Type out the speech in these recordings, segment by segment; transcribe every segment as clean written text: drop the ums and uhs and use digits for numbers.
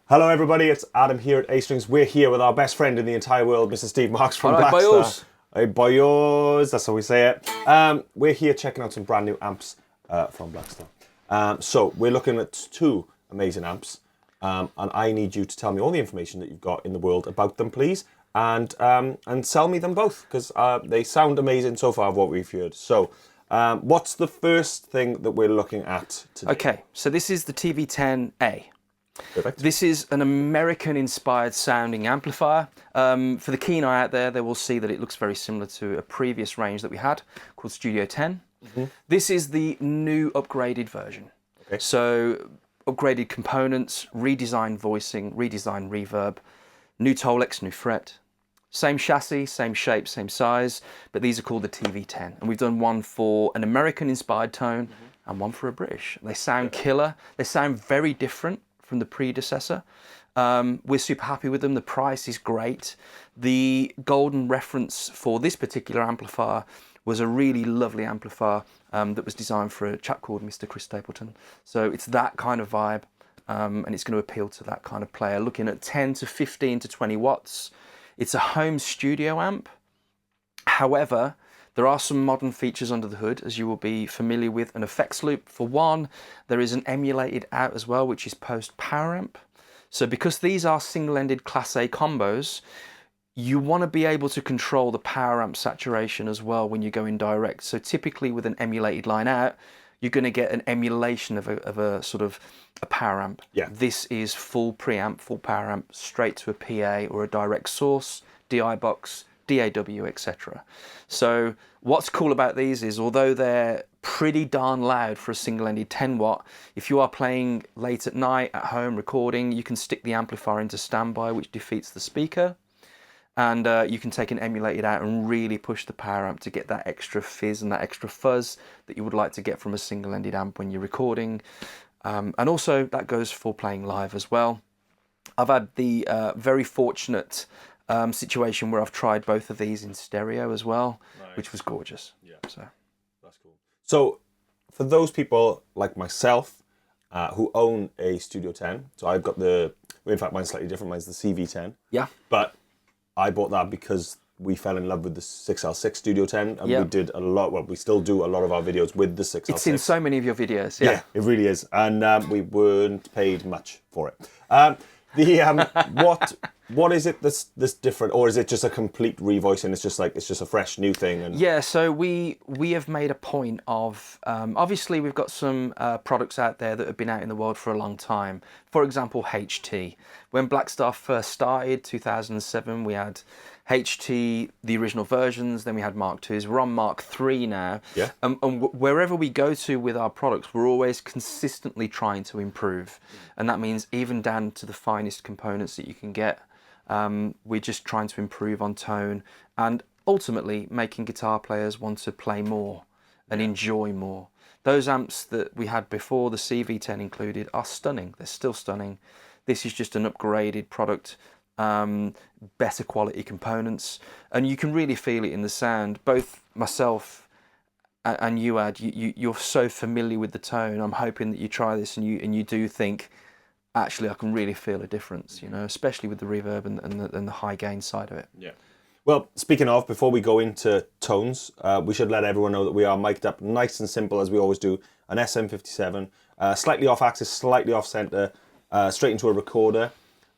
Hello everybody, it's Adam here at A-Strings. We're here with our best friend in the entire world, Mr. Steve Marks from Blackstar. Hey boyos, that's how we say it. We're here checking out some brand new amps from Blackstar. So we're looking at two amazing amps, and I need you to tell me all the information that you've got in the world about them, please, and sell me them both, because they sound amazing so far of what we've heard. So what's the first thing that we're looking at today? Okay, so this is the TV-10A. Perfect. This is an American-inspired sounding amplifier. For the keen eye out there, they will see that it looks very similar to a previous range that we had called Studio 10. Mm-hmm. This is the new upgraded version. Okay. So upgraded components, redesigned voicing, redesigned reverb, new Tolex, new fret. Same chassis, same shape, same size, but these are called the TV-10. And we've done one for an American-inspired tone and one for a British. They sound killer. They sound very different from the predecessor. We're super happy with them. The price is great. The golden reference for this particular amplifier was a really lovely amplifier that was designed for a chap called Mr. Chris Stapleton. So it's that kind of vibe, and it's going to appeal to that kind of player. Looking at 10 to 15 to 20 watts. It's a home studio amp. However, there are some modern features under the hood, as you will be familiar with. An effects loop for one. There is an emulated out as well, which is post power amp. So because these are single-ended Class A combos, you want to be able to control the power amp saturation as well when you go in direct. So typically with an emulated line out, you're going to get an emulation of a sort of a power amp. Yeah. This is full preamp, full power amp, straight to a PA or a direct source, DI box, DAW, etc. So what's cool about these is, although they're pretty darn loud for a single-ended 10 watt, if you are playing late at night, at home, recording, you can stick the amplifier into standby, which defeats the speaker. And you can take an emulated out and really push the power amp to get that extra fizz and that extra fuzz that you would like to get from a single-ended amp when you're recording. And also that goes for playing live as well. I've had the very fortunate situation where I've tried both of these in stereo as well, nice. Which was gorgeous. Yeah, so that's cool. So for those people like myself who own a Studio 10, so I've got in fact mine's slightly different, mine's the CV10. Yeah. But I bought that because we fell in love with the 6L6 Studio 10, and we did a lot, well, we still do a lot of our videos with the 6L6. It's in so many of your videos, yeah. Yeah, it really is, and we weren't paid much for it. What is it that's different, or is it just a complete revoicing? It's just a fresh new thing. And yeah, so we have made a point of obviously we've got some products out there that have been out in the world for a long time. For example, HT. When Blackstar first started, 2007, we had HT, the original versions, then we had Mark IIs. We're on Mark III now. Yeah. And wherever we go to with our products, we're always consistently trying to improve. And that means even down to the finest components that you can get. We're just trying to improve on tone and ultimately making guitar players want to play more and enjoy more. Those amps that we had before, the CV10 included, are stunning. They're still stunning. This is just an upgraded product, better quality components, and you can really feel it in the sound. Both myself and you, Ad, you're so familiar with the tone. I'm hoping that you try this and you do think, actually, I can really feel a difference, you know, especially with the reverb and the high gain side of it. Yeah. Well, speaking of, before we go into tones, we should let everyone know that we are mic'd up nice and simple, as we always do. An SM57, slightly off axis, slightly off center, straight into a recorder.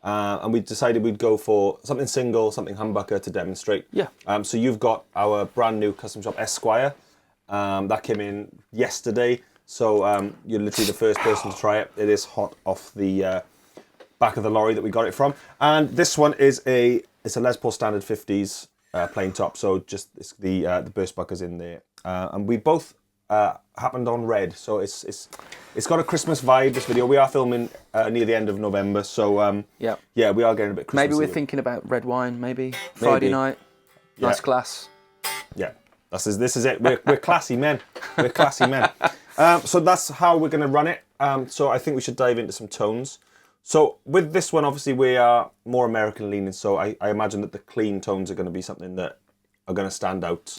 And we decided we'd go for something single, something humbucker to demonstrate. Yeah. So you've got our brand new Custom Shop Esquire. That came in yesterday. So you're literally the first person to try it. It is hot off the back of the lorry that we got it from. And this one is it's a Les Paul Standard 50s plain top. So just the burst buckers in there. And we both happened on red. So it's got a Christmas vibe, this video. We are filming near the end of November. So yeah, we are getting a bit Christmassy. Maybe we're thinking about red wine, maybe. Friday night, nice glass. Yeah, this is it. We're classy men. We're classy men. So that's how we're going to run it. So I think we should dive into some tones. So with this one, obviously we are more American leaning. So I imagine that the clean tones are going to be something that are going to stand out,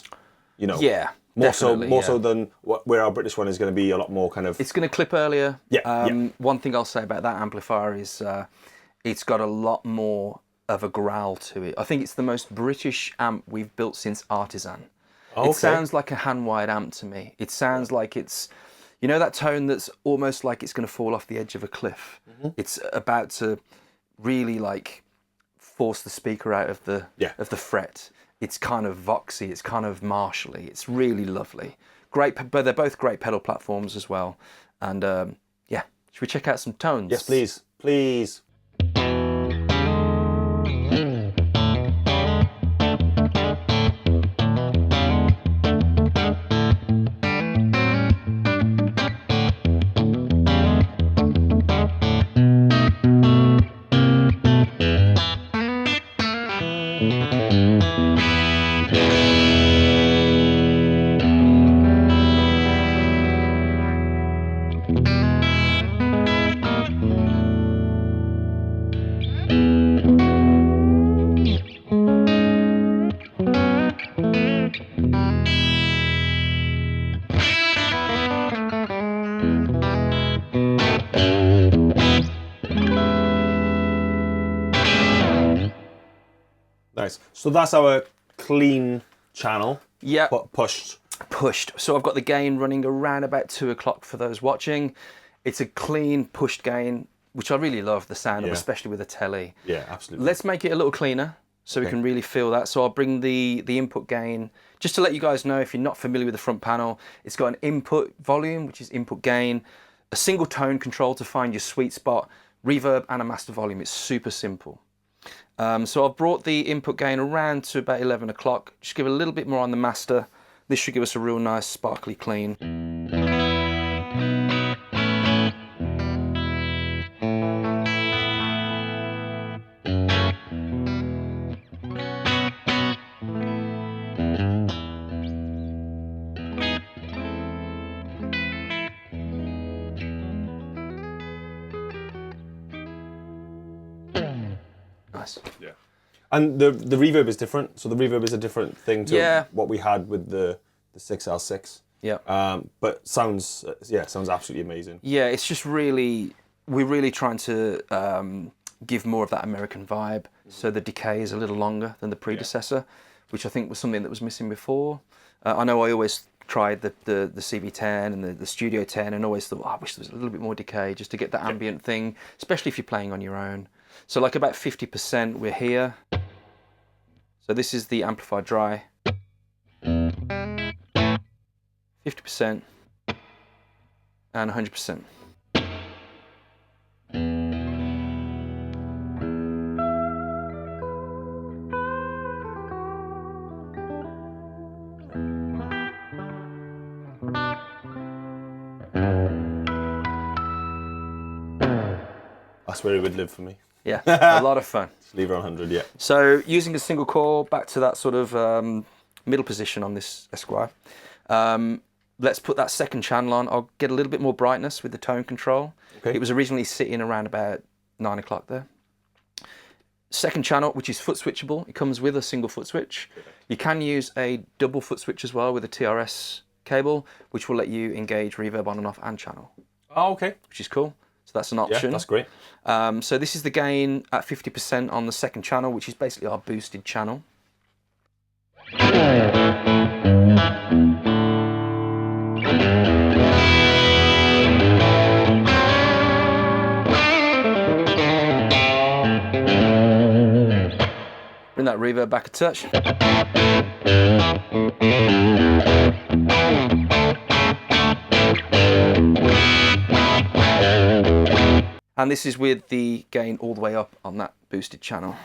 you know. Yeah. More so than where our British one is going to be a lot more kind of... It's going to clip earlier. Yeah. One thing I'll say about that amplifier is it's got a lot more of a growl to it. I think it's the most British amp we've built since Artisan. Okay. It sounds like a hand-wired amp to me. It sounds like it's, you know, that tone that's almost like it's going to fall off the edge of a cliff. It's about to really like force the speaker out of the fret. It's kind of voxy. It's kind of martially. It's really lovely. Great, but they're both great pedal platforms as well. And yeah, should we check out some tones? Yes, please, please. Nice. So that's our clean channel. Yeah. Pushed. So I've got the gain running around about 2 o'clock for those watching. It's a clean pushed gain, which I really love the sound of, especially with a telly. Yeah, absolutely. Let's make it a little cleaner so we can really feel that. So I'll bring the input gain, just to let you guys know, if you're not familiar with the front panel, it's got an input volume, which is input gain, a single tone control to find your sweet spot, reverb and a master volume. It's super simple. So I've brought the input gain around to about 11 o'clock. Just give it a little bit more on the master. This should give us a real nice sparkly clean. Nice. Yeah. And the reverb is different. So the reverb is a different thing to what we had with the 6L6. Yeah. But sounds absolutely amazing. Yeah, it's just really, we're really trying to give more of that American vibe. So the decay is a little longer than the predecessor, which I think was something that was missing before. I know I always tried the CV-10 and the Studio 10 and always thought, I wish there was a little bit more decay just to get that ambient thing, especially if you're playing on your own. So like about 50% we're here. So this is the amplified dry. 50% and 100%. That's where it would live for me. Yeah, a lot of fun. Just leave her on 100, yeah. So using a single coil back to that sort of middle position on this Esquire. Let's put that second channel on. I'll get a little bit more brightness with the tone control. Okay. It was originally sitting around about 9 o'clock there. Second channel, which is foot switchable. It comes with a single foot switch. You can use a double foot switch as well with a TRS cable, which will let you engage reverb on and off and channel. Oh, okay. Which is cool. So that's an option. Yeah, that's great. So this is the gain at 50% on the second channel, which is basically our boosted channel. Bring that reverb back a touch. And this is with the gain all the way up on that boosted channel.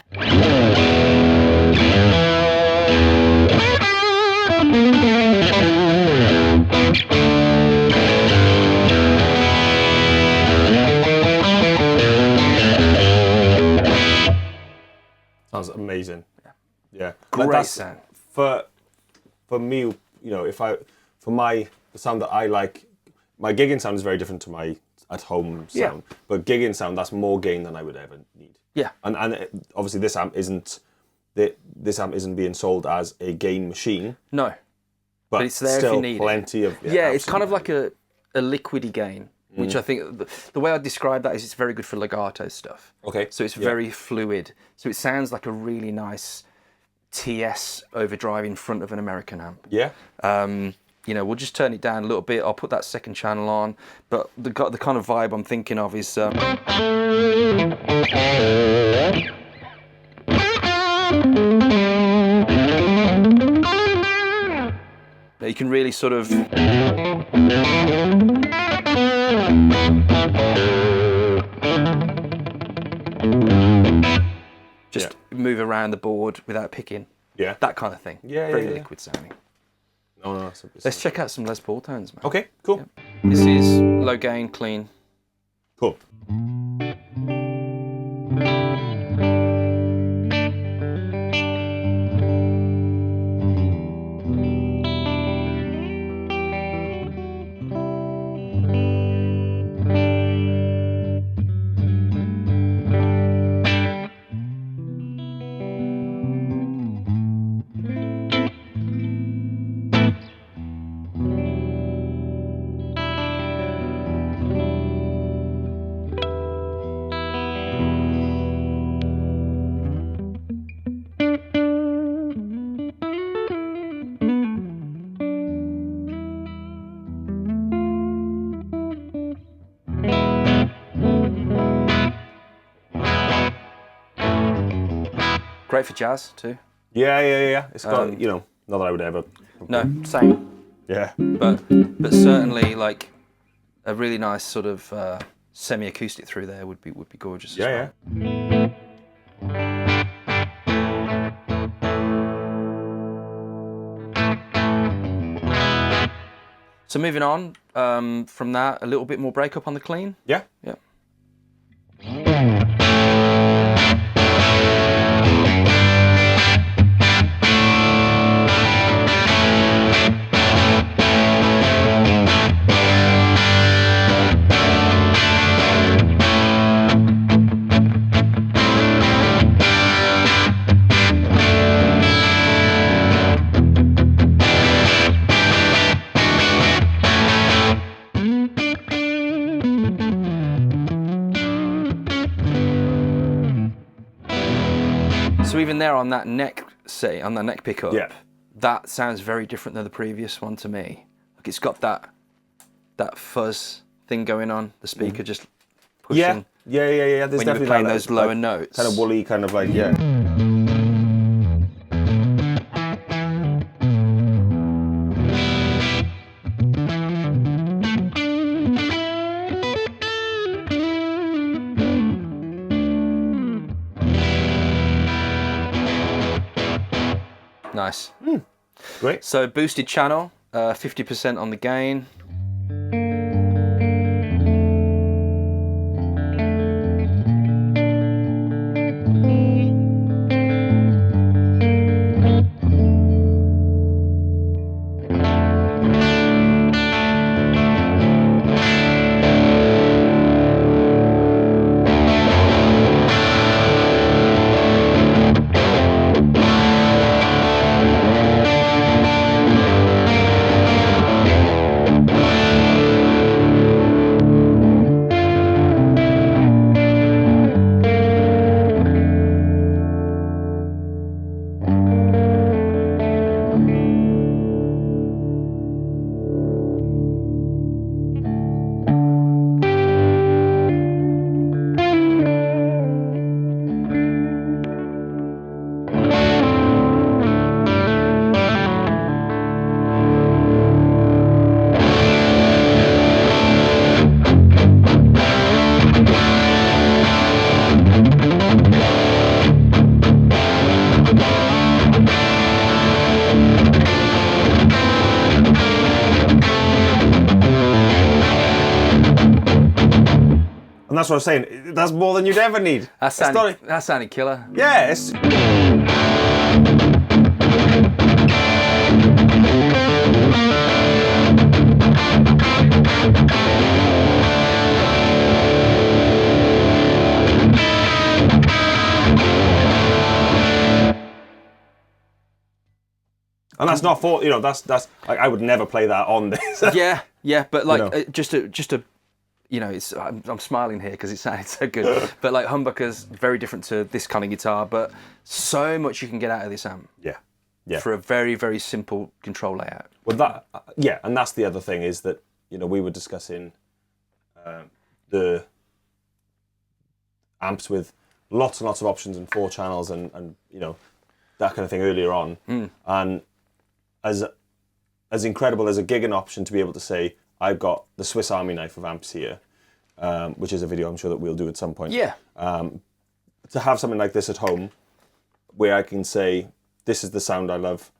Sounds amazing. Yeah. Great sound. For me, you know, the sound that I like, my gigging sound is very different to my at-home sound. But gigging sound, that's more gain than I would ever need. Yeah. And obviously this amp isn't being sold as a gain machine. No. But it's there still if you need plenty it. Of Yeah, it's kind of like a liquidy gain. which I think the way I describe that is it's very good for legato stuff. Okay. So it's very fluid. So it sounds like a really nice TS overdrive in front of an American amp. Yeah. You know, we'll just turn it down a little bit. I'll put that second channel on, but the kind of vibe I'm thinking of is. You can really sort of just move around the board without picking. Yeah. That kind of thing. Yeah, Very yeah. liquid sounding. No. Let's check out some Les Paul tones, man. Okay, cool. This is low gain, clean. Cool. Great for jazz too. Yeah. It's got, not that I would ever. No, same. Yeah. But certainly like a really nice sort of semi-acoustic through there would be gorgeous. Yeah. So moving on from that, a little bit more breakup on the clean. Yeah. Yeah. So even there on that neck pickup, that sounds very different than the previous one to me. Like it's got that fuzz thing going on. The speaker just pushing. Yeah. There's when definitely you're playing like, those lower notes. Kind of woolly, kind of like Nice. Great. So boosted channel, 50% on the gain. And that's what I was saying. That's more than you'd ever need. That sounded killer. Yeah. It's... And that's not for, that's like I would never play that on this. Yeah, but like just a you know, I'm smiling here because it sounded so good. But like humbuckers, very different to this kind of guitar, but so much you can get out of this amp. Yeah. For a very, very simple control layout. Well, and that's the other thing is that, you know, we were discussing the amps with lots and lots of options and 4 channels and you know, that kind of thing earlier on. And as incredible as a gig and option to be able to say, I've got the Swiss Army knife of amps here, which is a video I'm sure that we'll do at some point. Yeah. To have something like this at home, where I can say, this is the sound I love.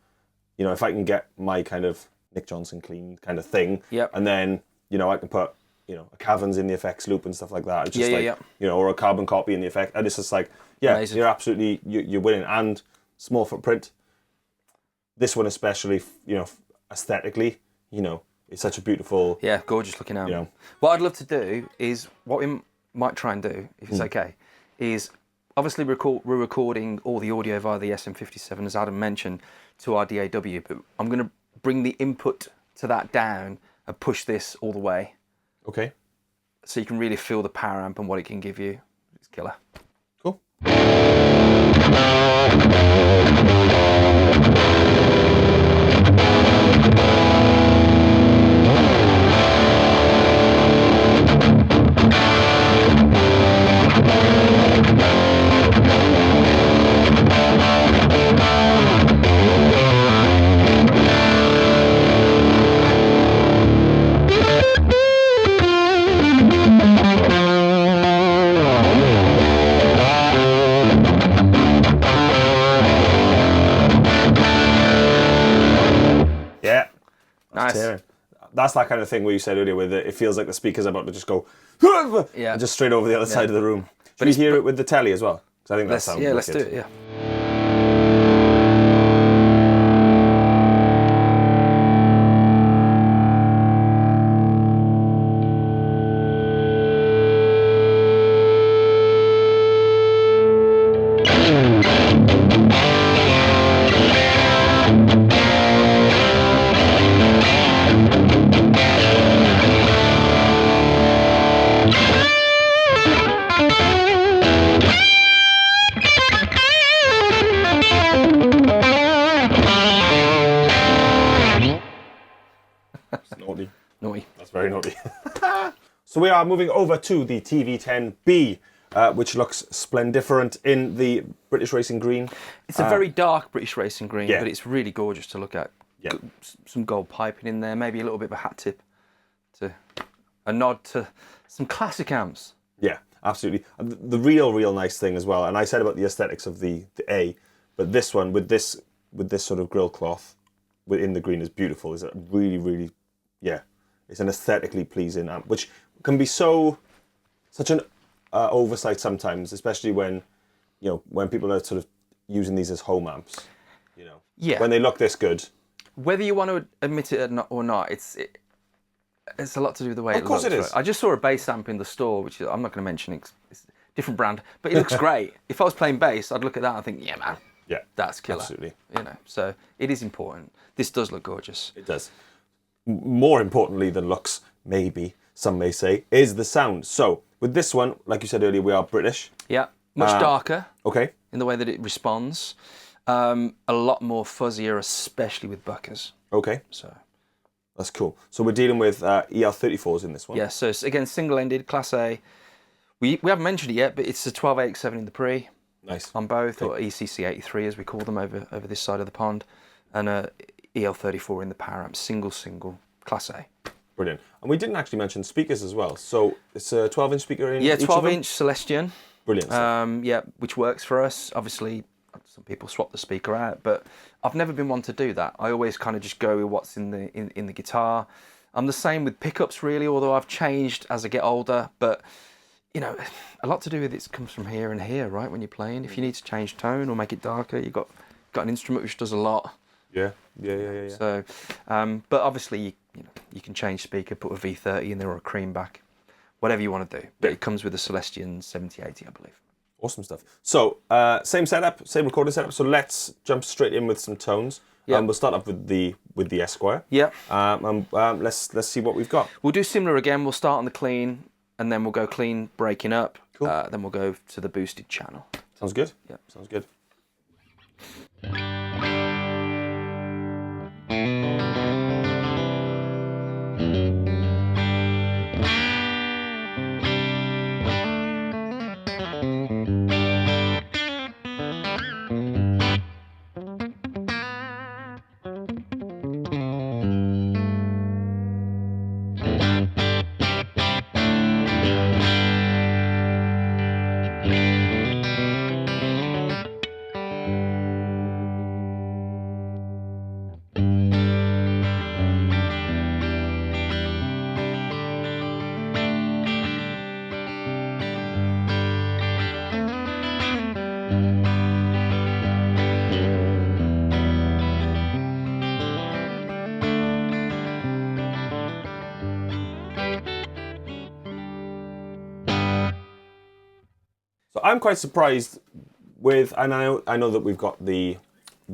You know, if I can get my kind of Nick Johnson clean kind of thing, and then, you know, I can put, you know, a Caverns in the effects loop and stuff like that. It's just you know, or a carbon copy in the effect. And it's just like, amazing. You're absolutely, you're winning. And small footprint. This one especially, you know, aesthetically, you know, it's such a beautiful... Yeah, gorgeous looking amp. You know. What I'd love to do is, what we might try and do, if it's okay, is obviously we're recording all the audio via the SM57, as Adam mentioned, to our DAW, but I'm going to bring the input to that down and push this all the way. Okay. So you can really feel the power amp and what it can give you. It's killer. Cool. Nice. That's that kind of thing where you said earlier where it feels like the speaker's about to just go and just straight over the other side of the room. But you hear it with the telly as well? Because I think that sounds let's do it, yeah. Naughty. That's very naughty. So we are moving over to the TV-10B, which looks splendiferent in the British Racing Green. It's a very dark British Racing Green, but it's really gorgeous to look at. Yeah. Some gold piping in there, maybe a little bit of a hat tip, to a nod to some classic amps. Yeah, absolutely. And the real nice thing as well, and I said about the aesthetics of the A, but this one with this sort of grill cloth within the green is beautiful. Is a really it's an aesthetically pleasing amp, which can be such an oversight sometimes, especially when, you know, when people are sort of using these as home amps. You know, when they look this good. Whether you want to admit it or not, it's a lot to do with the way it looks. Of course it is. Right? I just saw a bass amp in the store, which I'm not going to mention. It's a different brand, but it looks great. If I was playing bass, I'd look at that and think, yeah, man, that's killer. Absolutely. You know, so it is important. This does look gorgeous. It does. More importantly than looks, maybe some may say, is the sound. So with this one, like you said earlier, we are British. Yeah, much darker. Okay. In the way that it responds. A lot more fuzzier, especially with buckers. Okay. So that's cool. So we're dealing with EL34s in this one. Yeah, so it's, again, single-ended, Class A. We haven't mentioned it yet, but it's a 12AX7 in the pre. Nice. On both, or ECC83 as we call them over this side of the pond. And a EL34 in the power amp, single, Class A. Brilliant. And we didn't actually mention speakers as well. So it's a 12-inch speaker in each of them? 12-inch Celestion. Brilliant stuff. Which works for us. Obviously, some people swap the speaker out, but I've never been one to do that. I always kind of just go with what's in the guitar. I'm the same with pickups, really, although I've changed as I get older. But, you know, a lot to do with it comes from here and here, right, when you're playing. If you need to change tone or make it darker, you've got an instrument which does a lot. Yeah. So, but obviously, you can change speaker, put a V30 in there or a cream back, whatever you want to do. But it comes with a Celestion 7080, I believe. Awesome stuff. So, same setup, same recording setup. So let's jump straight in with some tones. We'll start up with the Esquire. Yeah. Let's see what we've got. We'll do similar again. We'll start on the clean. and then we'll go clean, breaking up. Cool. Then we'll go to the boosted channel. Sounds good. Yeah. Sounds good. So I'm quite surprised with, and I know that we've got the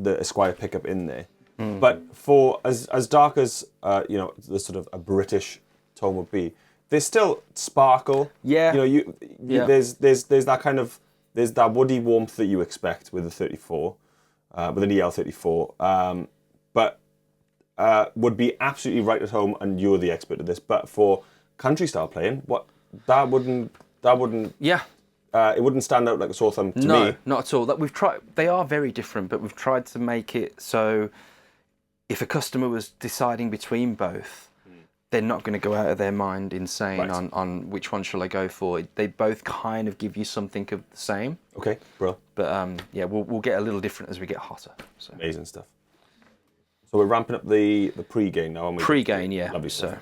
Esquire pickup in there, but for as dark as you know, the sort of a British tone would be, there's still sparkle. Yeah. You know, there's that kind of, there's that woody warmth that you expect with a 34, with an EL34, but would be absolutely right at home, and you're the expert at this. But for country style playing, that wouldn't. Yeah. It wouldn't stand out like a sore thumb to me. No, not at all. That we've tried. They are very different, but we've tried to make it so if a customer was deciding between both, they're not going to go out of their mind insane on which one shall I go for. They both kind of give you something of the same. Okay, bro. But yeah, we'll get a little different as we get hotter. So. Amazing stuff. So we're ramping up the pre-gain now, aren't we? Pre-gain, yeah. Lovely So. stuff.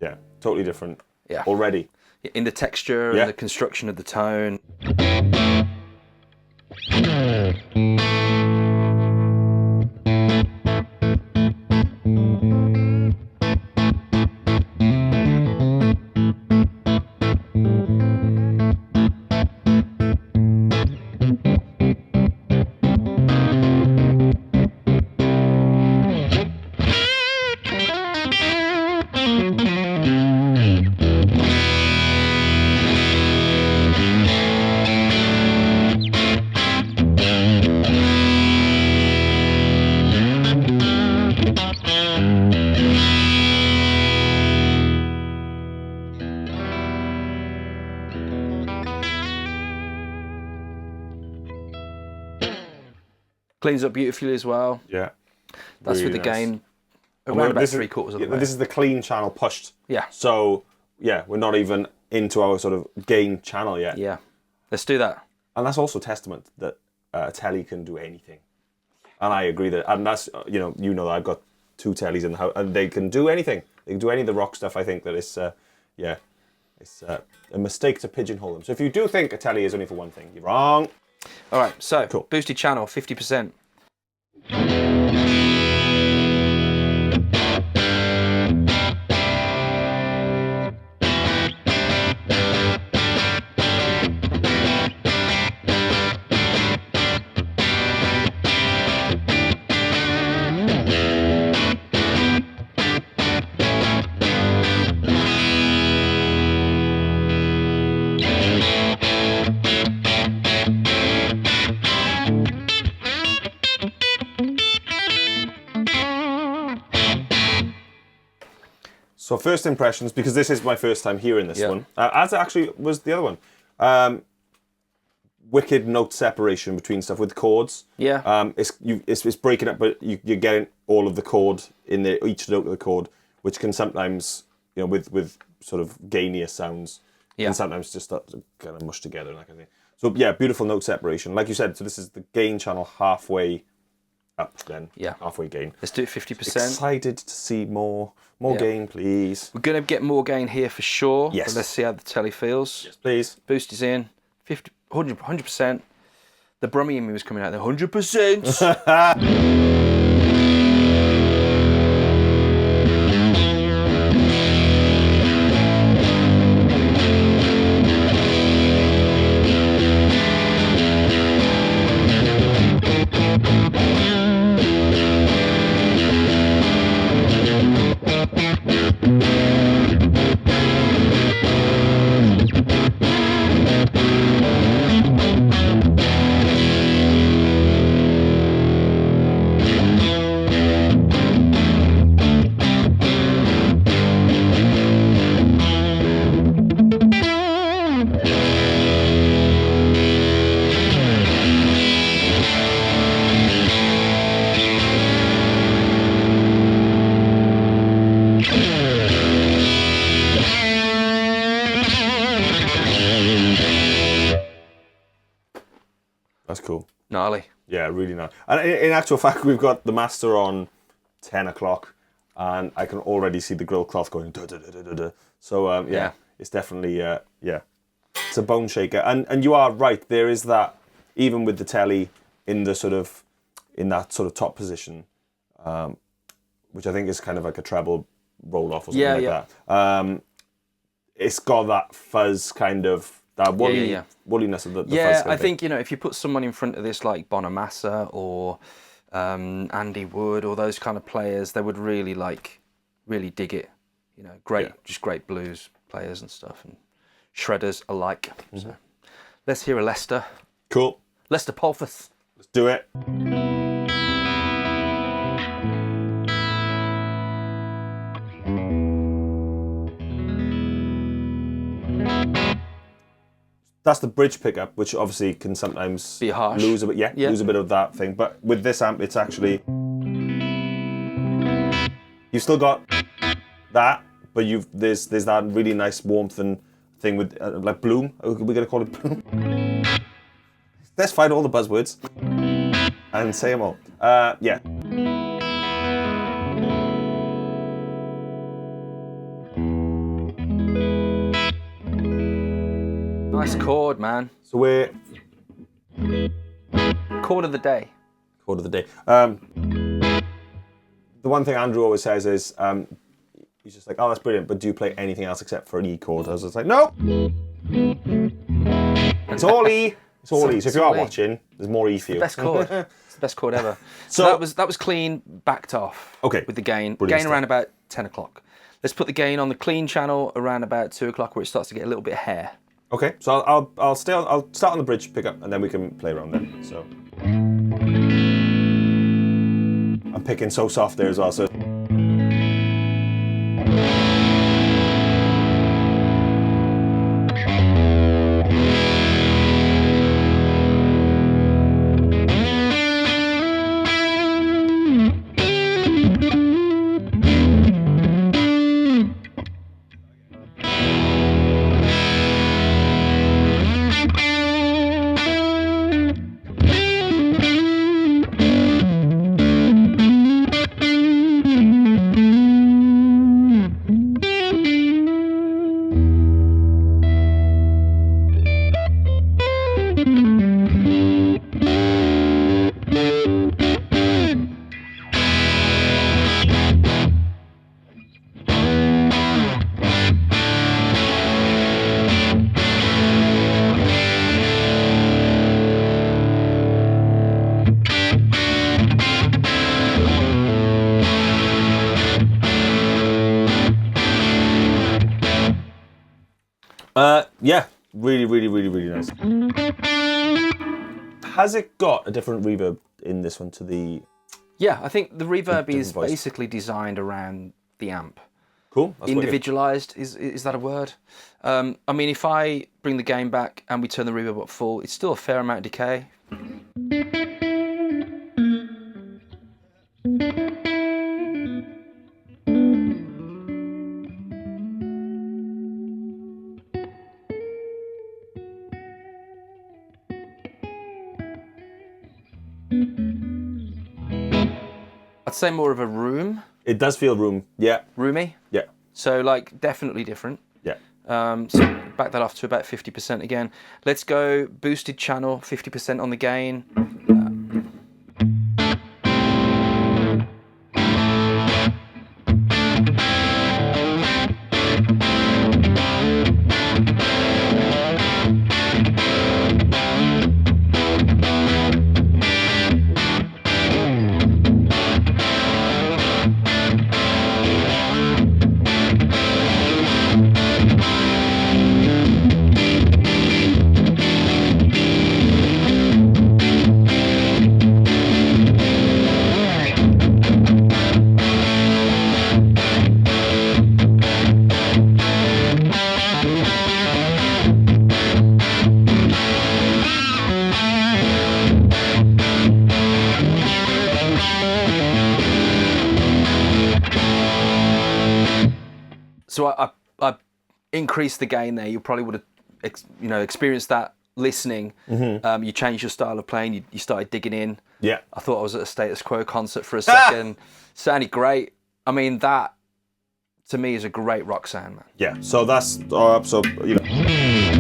Yeah, totally different. Yeah. Already. In the texture Yeah. and the construction of the tone. Cleans up beautifully as well. Yeah. That's Really with the nice. gain around about This is- 3/4 of the yeah, way. This is the clean channel pushed. Yeah. So, yeah, we're not even into our sort of gain channel yet. Yeah. Let's do that. And that's also testament that a telly can do anything. And I agree that, and that's, you know that I've got 2 tellies in the house, and they can do anything. They can do any of the rock stuff. I think that it's, yeah, it's a mistake to pigeonhole them. So if you do think a telly is only for one thing, you're wrong. All right. So Cool. boosted channel, 50%. So first impressions, because this is my first time hearing this Yeah. one, as actually was the other one. Wicked note separation between stuff with chords. Yeah. It's breaking up, but you're getting all of the chord in there, each note of the chord, which can sometimes, you know, with sort of gainier sounds, Yeah. can sometimes just start to kind of mush together and that kind of thing. So yeah, beautiful note separation, like you said. So this is the gain channel halfway up, then Yeah. halfway gain. Let's do it 50%. Excited to see more Yeah. gain, please. We're going to get more gain here for sure. Yes. But let's see how the telly feels. Yes, please. Boost is in. 100%. The Brummy in me was coming out there. 100%. That's cool. Gnarly. Yeah, really nice. And in actual fact, we've got the master on 10 o'clock, and I can already see the grill cloth going. Duh, duh, duh, duh, duh, duh. So yeah, it's definitely yeah, it's a bone shaker. And you are right. There is that, even with the telly in that sort of top position, which I think is kind of like a treble roll off or something like that. It's got that fuzz kind of. That woolliness of the fuzz. I think, if you put someone in front of this like Bonamassa or Andy Wood or those kind of players, they would really dig it. Just great blues players and stuff, and shredders alike. So let's hear a Lester. Cool. Lester Polfus. Let's do it. That's the bridge pickup, which obviously can sometimes be harsh. Lose a bit of that thing. But with this amp, it's actually, you've still got that, but there's that really nice warmth and thing with like bloom. Are we gonna call it bloom? Let's find all the buzzwords and say them all. Yeah. Nice chord, man. So we're chord of the day. Chord of the day. The one thing Andrew always says is, he's just like, oh, that's brilliant, but do you play anything else except for an E chord? I was just like, no. It's all E. It's all E. So if you are watching, there's more E for you. Best chord. It's the best chord ever. So that was clean, backed off. Okay. With the gain. Brilliant Gain around about 10 o'clock. Let's put the gain on the clean channel around about 2 o'clock, where it starts to get a little bit hair. Okay, so I'll start on the bridge pickup, and then we can play around then. So I'm picking so soft there as well. So yeah, really nice. Has it got a different reverb in this one to the? Yeah, I think the reverb is basically designed around the amp. Cool. Individualized, is that a word? I mean, if I bring the gain back and we turn the reverb up full, it's still a fair amount of decay. I'd say more of a room. It does feel room, yeah. Roomy? Yeah. So like definitely different. Yeah. So back that off to about 50% again. Let's go boosted channel, 50% on the gain. So I increased the gain there. You probably would have, experienced that listening. You changed your style of playing. You started digging in. Yeah. I thought I was at a Status Quo concert for a second. Sounded great. I mean, that to me is a great rock sound, man. Yeah. So that's so you know.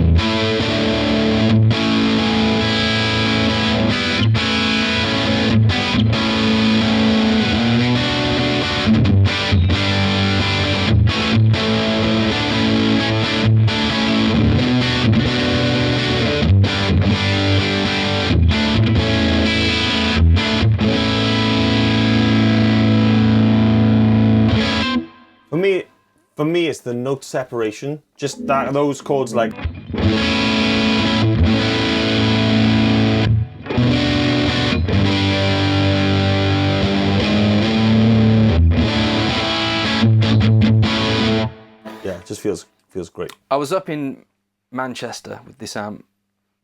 For me, it's the note separation. Just those chords like. Yeah, it just feels great. I was up in Manchester with this amp.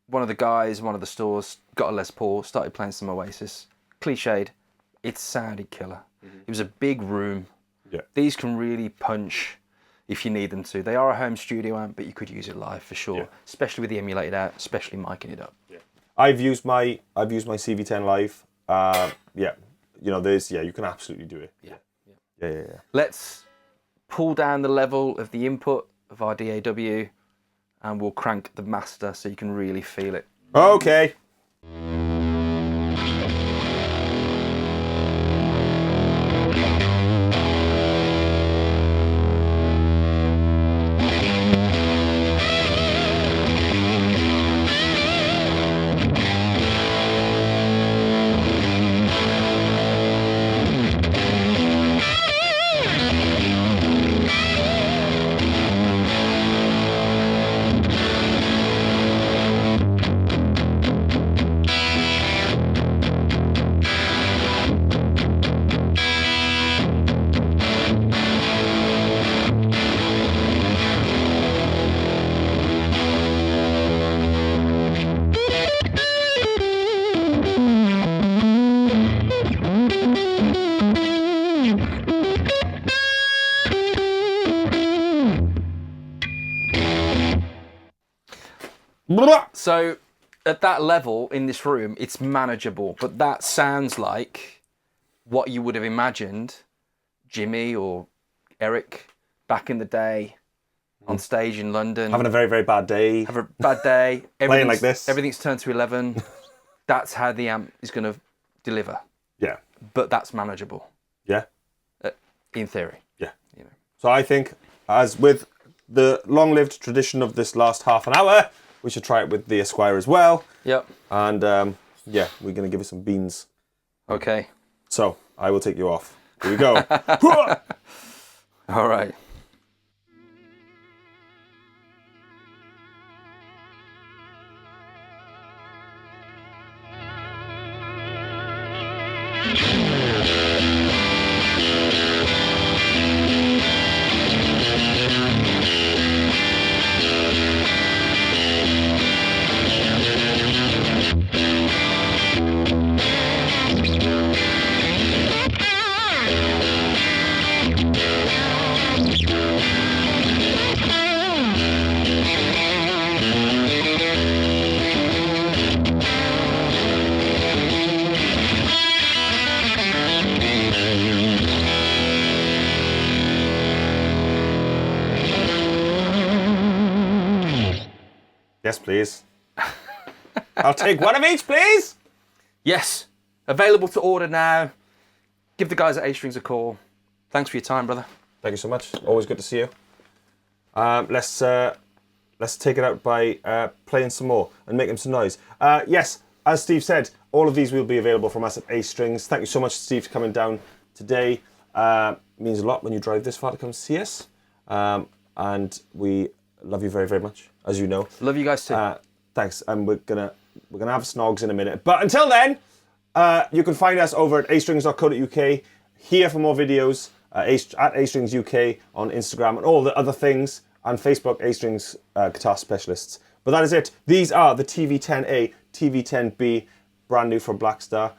One of the guys, one of the stores, got a Les Paul, started playing some Oasis. Cliched, it sounded killer. It was a big room. Yeah. These can really punch if you need them to. They are a home studio amp, but you could use it live for sure, especially with the emulated out, especially micing it up. Yeah. I've used my CV-10 live. Yeah, you know, you can absolutely do it. Yeah. Let's pull down the level of the input of our DAW, and we'll crank the master so you can really feel it. Okay. So at that level in this room, it's manageable, but that sounds like what you would have imagined Jimmy or Eric back in the day on stage in London. Having a very, very bad day. Have a bad day. Playing like this. Everything's turned to 11. That's how the amp is going to deliver. Yeah. But that's manageable. Yeah. In theory. Yeah. You know. So I think, as with the long-lived tradition of this last half an hour, we should try it with the Esquire as well. Yep. And yeah, we're going to give it some beans. Okay. So I will take you off. Here we go. All right. Yes, please. I'll take one of each, please. Yes. Available to order now. Give the guys at A-Strings a call. Thanks for your time, brother. Thank you so much. Always good to see you. Let's take it out by playing some more and making some noise. Yes, as Steve said, all of these will be available from us at A-Strings. Thank you so much, Steve, for coming down today. It means a lot when you drive this far to come see us. And we love you very, very much, as you know. Love you guys too. Thanks. And we're gonna have snogs in a minute. But until then, you can find us over at astrings.co.uk, here for more videos, at A-Strings UK on Instagram and all the other things, and Facebook, A-Strings Guitar Specialists. But that is it. These are the TV-10A, TV-10B, brand new from Blackstar.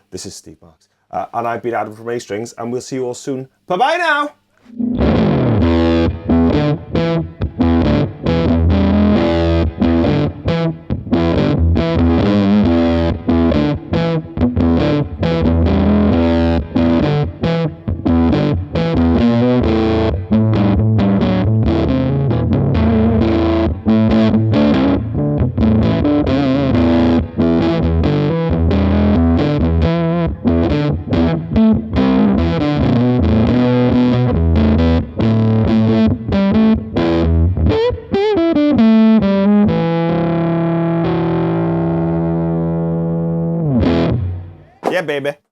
This is Steve Marks. And I've been Adam from A-Strings, and we'll see you all soon. Bye-bye now! baby.